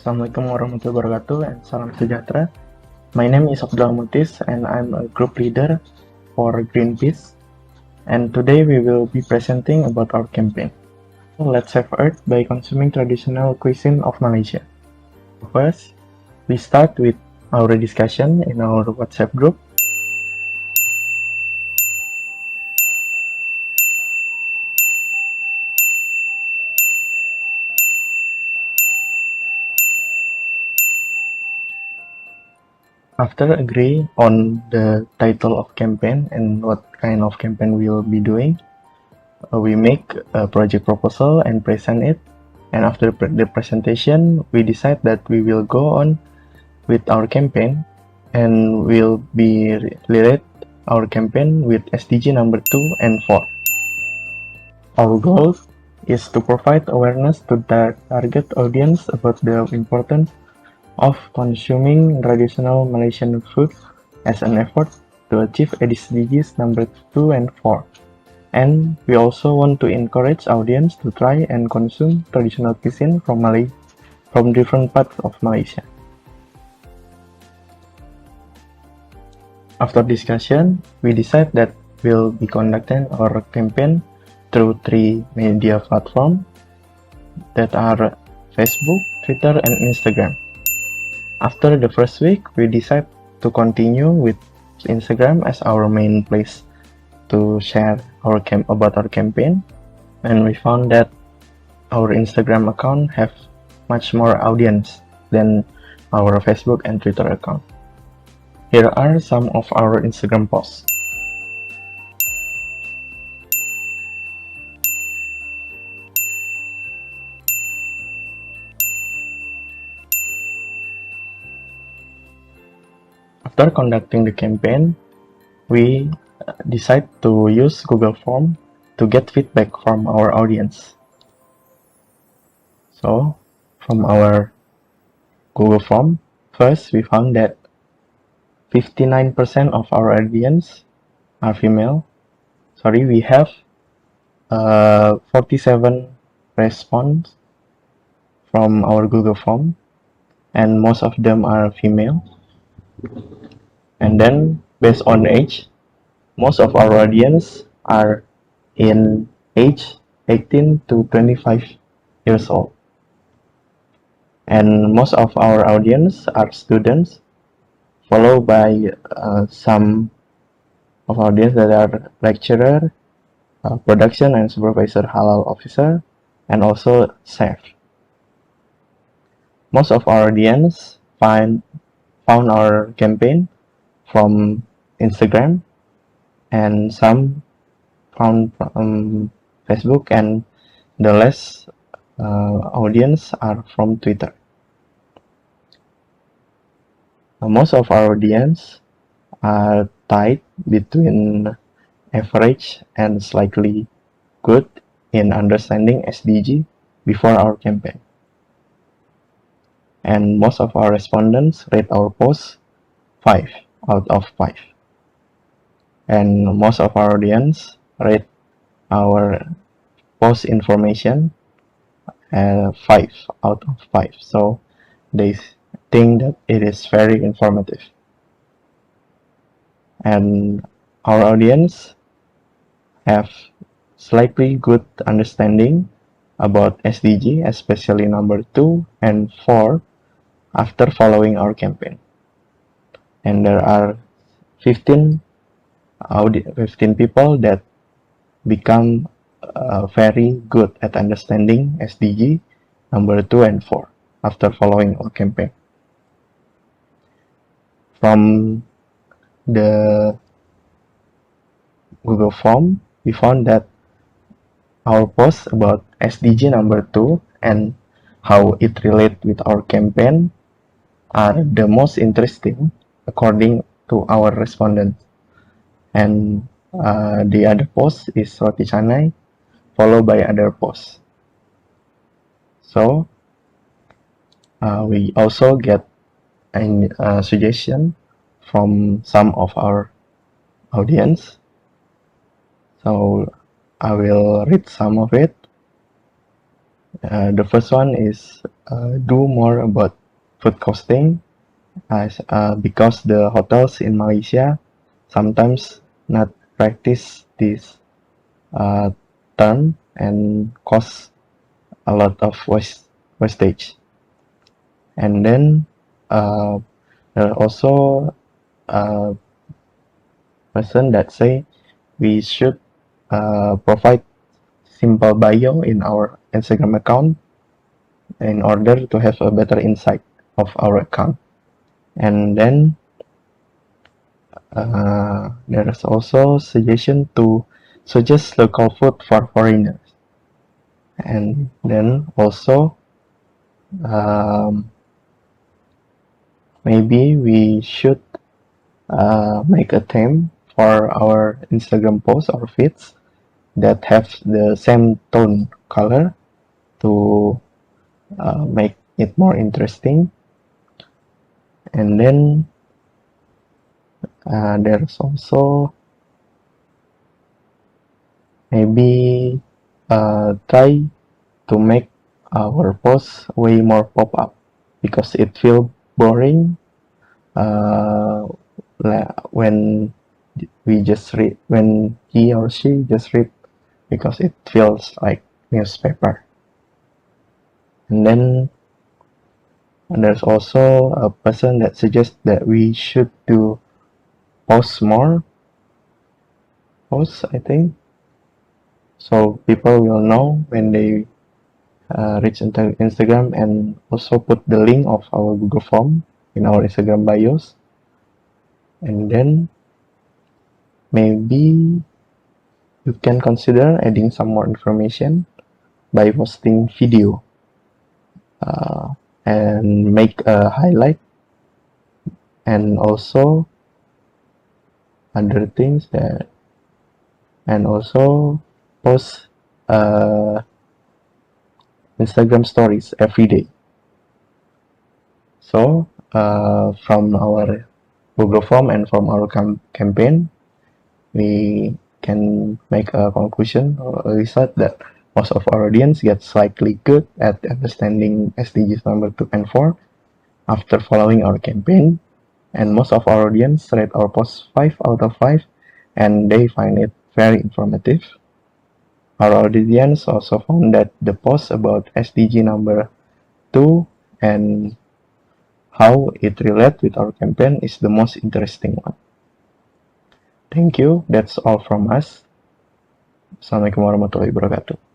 Assalamualaikum warahmatullahi wabarakatuh and salam sejahtera. My name is Abdullah Mutis and I'm a group leader for Greenpeace. And today we will be presenting about our campaign. Let's Save Earth by consuming traditional cuisine of Malaysia. First, we start with our discussion in our WhatsApp group. After agree on the title of campaign and what kind of campaign we will be doing, we make a project proposal and present it. And after the presentation, we decide that we will go on with our campaign and will be relate our campaign with SDG number 2 and 4. Our goal is to provide awareness to the target audience about the importance of consuming traditional Malaysian food as an effort to achieve SDGs number 2 and 4. And we also want to encourage audience to try and consume traditional cuisine from different parts of Malaysia. After discussion, we decide that we'll be conducting our campaign through 3 media platforms that are Facebook, Twitter, and Instagram. After the first week, we decide to continue with Instagram as our main place to share about our campaign, and we found that our Instagram account have much more audience than our Facebook and Twitter account. Here are some of our Instagram posts. After conducting the campaign, we decide to use Google Form to get feedback from our audience. So, from our Google Form, first we found that 59% of our audience are female. We have 47 response from our Google Form, and most of them are female. And then, based on age, most of our audience are in age 18 to 25 years old. And most of our audience are students, followed by some of our audience that are lecturer, production and supervisor halal officer, and also chef. Most of our audience found our campaign from Instagram, and some found from Facebook, and the less audience are from Twitter. Most of our audience are tied between average and slightly good in understanding SDG before our campaign. And most of our respondents rate our post 5 out of 5. And most of our audience rate our post information 5 out of 5. So they think that it is very informative. And our audience have slightly good understanding about SDG, especially number 2 and 4, after following our campaign. And there are 15 people that become very good at understanding SDG number 2 and 4 after following our campaign. From the Google Form, we found that our posts about SDG number 2 and how it relates with our campaign are the most interesting according to our respondents. And the other post is roti canai, followed by other posts. So we also get a suggestion from some of our audience. So I will read some of it. The first one is do more about food costing, because the hotels in Malaysia sometimes not practice this uh, term and cause a lot of wastage. And then there are also person that say we should provide simple bio in our Instagram account in order to have a better insight of our account. And then there is also suggestion to suggest local food for foreigners. And then also maybe we should make a theme for our Instagram posts or feeds that have the same tone color to make it more interesting. And then there's also maybe try to make our posts way more pop-up because it feels boring when when he or she just read, because it feels like newspaper. And then there's also a person that suggests that we should do post more posts, I think, so people will know when they reach Instagram, and also put the link of our Google form in our Instagram bios. And then maybe you can consider adding some more information by posting video and make a highlight, and also other things that, and also post Instagram stories every day. So from our Google form and from our campaign, we can make a conclusion or a result that most of our audience gets slightly good at understanding SDGs number 2 and 4 after following our campaign, and most of our audience rate our post 5 out of 5 and they find it very informative. Our audience also found that the post about SDG number 2 and how it relates with our campaign is the most interesting one. Thank you, that's all from us. Assalamualaikum warahmatullahi wabarakatuh.